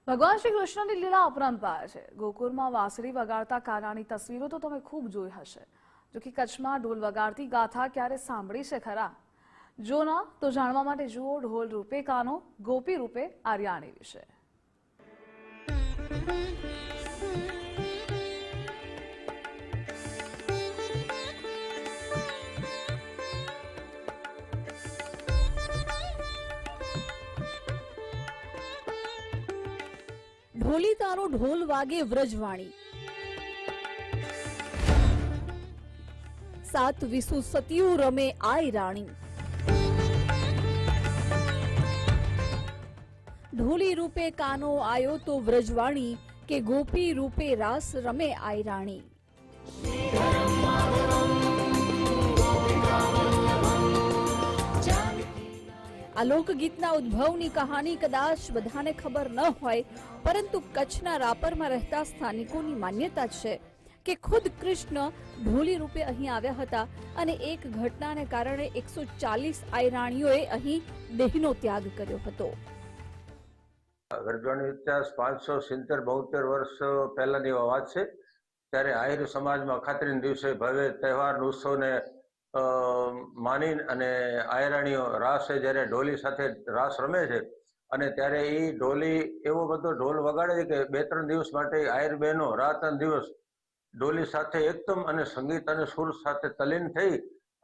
ભગવાન શ્રી કૃષ્ણની લીલા અપરંપાર છે। ગોકુળમાં વાંસળી વગાડતા કાનાની તસવીરો તો તમે ખૂબ જોઈ હશે। જો કે કચ્છમાં ઢોલ વગાડતી ગાથા ક્યારે સાંભળી છે ખરા? જો ના તો જાણવા માટે જુઓ ઢોલ રૂપે કાનો, ગોપી રૂપે આર્યાણી વિશે। ઢોલી તારો ઢોલ વાગે વ્રજવાણી, સાત વિસુ સતિયું રમે આય રાણી। ઢોલી રૂપે કાનો આયો તો વ્રજવાણી, કે ગોપી રૂપે રાસ રમે આય રાણી। આ લોકગીતના ઉદ્ભવની કહાની કદાચ બધાને ખબર ન હોય, પરંતુ કચ્છના રાપરમાં રહેતા સ્થાનિકોની માન્યતા છે કે ખુદ કૃષ્ણ ઢોલી રૂપે અહીં આવ્યા હતા અને એક ઘટનાને કારણે 140 આયરાણીઓએ અહીં દેહનો ત્યાગ કર્યો હતો। વ્રજવાણી ઇતિહાસ 570-72 વર્ષ પહેલાની વાત છે। ત્યારે આહિર સમાજમાં ખાતરીના દિવસે ભવ્ય તહેવાર ઉત્સવને માની અને આયરાણીઓ રાસે જ્યારે ઢોલી સાથે રાસ રમે છે અને ત્યારે એ ઢોલી એવો બધો ઢોલ વગાડે છે કે 2-3 દિવસ માટે આહિર બહેનો રાત અને દિવસ ઢોલી સાથે એકદમ અને સંગીત અને સુર સાથે તલ્લીન થઈ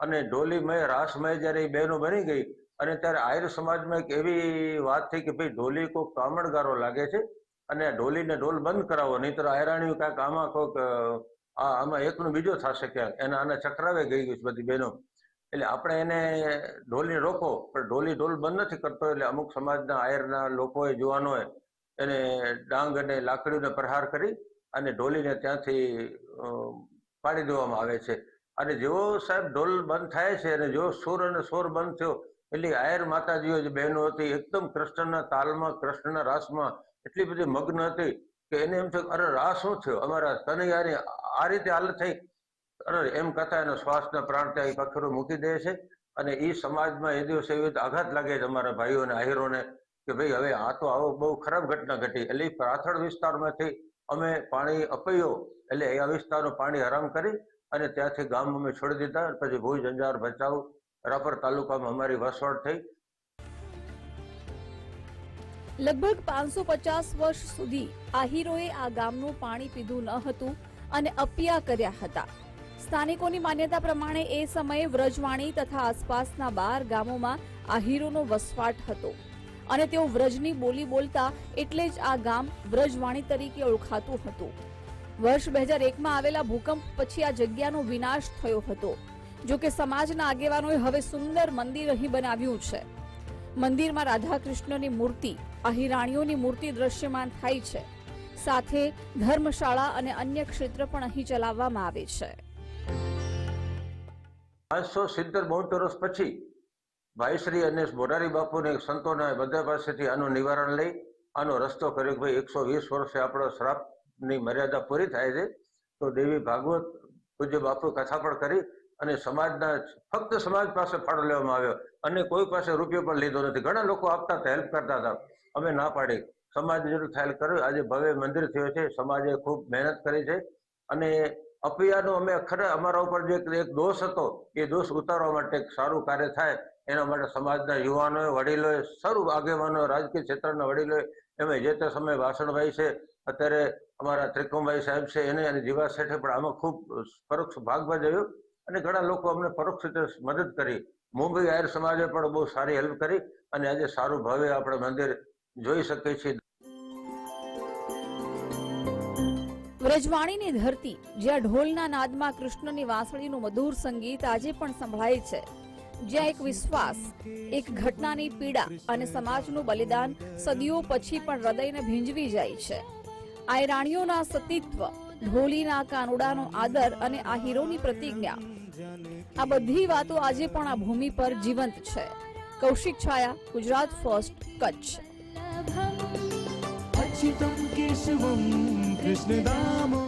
અને ઢોલીમય રાસમય જ્યારે એ બહેનો બની ગઈ અને ત્યારે આહિર સમાજમાં એક એવી વાત થઈ કે ભાઈ ઢોલી કોઈ કામણગારો લાગે છે અને ઢોલીને ઢોલ બંધ કરાવો, નહીંતર આયરાણીઓ કાંઈક આમાં કોઈક આમાં એકનો બીજો થશે ક્યાંક, એના આને ચક્રાવે ગઈ છે બધી બહેનો। એટલે આપણે એને ઢોલીને રોકો, પણ ઢોલી ઢોલ બંધ નથી કરતો। એટલે અમુક સમાજના આયરના લોકોએ જુવાનોએ એને ડાંગ અને લાકડીને પ્રહાર કરી અને ઢોલીને ત્યાંથી પાડી દેવામાં આવે છે। અને જેવો સાહેબ ઢોલ બંધ થાય છે અને જેવો સુર અને સોર બંધ થયો એટલે આયર માતાજીઓ જે બહેનો હતી એકદમ કૃષ્ણના તાલમાં, કૃષ્ણના રાસમાં એટલી બધી મગ્ન હતી કે એને એમ થયું અરે રાસ શું થયો, અમારા કનૈયાની આ રીતે હાલત થઈ, અરે એમ કહેતા એનો શ્વાસના પ્રાણ ત્યાં પથ્થરો મૂકી દે છે। અને એ સમાજમાં એ દિવસે એવી આઘાત લાગે છે અમારા ભાઈઓને આહિરોને કે ભાઈ હવે આ તો આવો બહુ ખરાબ ઘટના ઘટી। એટલે એ પાછળ વિસ્તારમાંથી અમે પાણી અપાયો, એટલે એ વિસ્તારનું પાણી હરામ કરી અને ત્યાંથી ગામ અમે છોડી દીધા। પછી ભુજ, અંજાર, ભચાઉ, રાપર તાલુકામાં અમારી વસવાટ થઈ। લગભગ 550 વર્ષ સુધી આહિરોએ આ ગામનું પાણી પીધું ન હતું અને અપિયા કર્યા હતા। સ્થાનિકોની માન્યતા પ્રમાણે એ સમયે વ્રજવાણી તથા આસપાસના 12 ગામોમાં આહિરોનો વસવાટ હતો અને તેઓ વ્રજની બોલી બોલતા એટલે જ આ ગામ વ્રજવાણી તરીકે ઓળખાતું હતું। વર્ષ 2001માં આવેલા ભૂકંપ પછી આ જગ્યાનો વિનાશ થયો હતો। જો કે સમાજના આગેવાનોએ હવે સુંદર મંદિર અહીં બનાવ્યું છે। મંદિરમાં રાધા કૃષ્ણની મૂર્તિ, આહિરાણીઓની મૂર્તિ દ્રશ્યમાન થાય છે। સાથે ધર્મશાળા અને અન્ય ક્ષેત્ર પણ અહીં ચલાવવામાં આવે છે। 570-72 વર્ષ પછી ભાઈશ્રી અને મોરારી બાપુને સંતોના બધા પાસેથી આનું નિવારણ લઈ આનો રસ્તો કર્યો કે ભાઈ 120 વર્ષે આપણો શ્રાપની મર્યાદા પૂરી થાય છે તો દેવી ભાગવત પૂજ્ય બાપુ કથા પણ કરી અને સમાજના ફક્ત સમાજ પાસે ફાળો લેવામાં આવ્યો અને કોઈ પાસે રૂપિયો પણ લીધો નથી। ઘણા લોકો આપતા હતા, હેલ્પ કરતા હતા, અમે ના પાડી, સમાજની જરૂર ખ્યાલ કર્યો। આજે ભવ્ય મંદિર થયો છે, સમાજે ખૂબ મહેનત કરી છે અને અપિયાનો અમે ખરા અમારા ઉપર જે એક દોષ હતો એ દોષ ઉતારવા માટે સારું કાર્ય થાય એના માટે સમાજના યુવાનોએ, વડીલોએ, સર્વ આગેવાનો, રાજકીય ક્ષેત્રના વડીલોએ, એમાં જે તે સમયે વાસણભાઈ છે, અત્યારે અમારા ત્રિકમભાઈ સાહેબ છે, એને અને જીવા શેઠે પણ આમાં ખૂબ પરોક્ષ ભાગ ભજવ્યો અને ઘણા લોકો અમને પરોક્ષ રીતે મદદ કરી। મુંબઈ આયર સમાજે પણ બહુ સારી હેલ્પ કરી અને આજે સારું ભવ્ય આપણે મંદિર જોઈ શકીએ છીએ। વ્રજવાણીની ધરતી, જ્યાં ઢોલના નાદમાં કૃષ્ણની વાંસળીનું મધુર સંગીત આજે પણ સંભળાય છે, જ્યાં એક વિશ્વાસ, એક ઘટનાની પીડા અને સમાજનું બલિદાન સદીઓ પછી પણ હૃદયને ભીંજવી જાય છે। આયરાણીઓના સતીત્વ, ઢોલીના કાનુડાનો આદર અને આહિરોની પ્રતિજ્ઞા, આ બધી વાતો આજે પણ આ ભૂમિ પર જીવંત છે। કૌશિક છાયા, ગુજરાત ફર્સ્ટ, કચ્છ। અચ્યુતમ કેશવમ કૃષ્ણદામો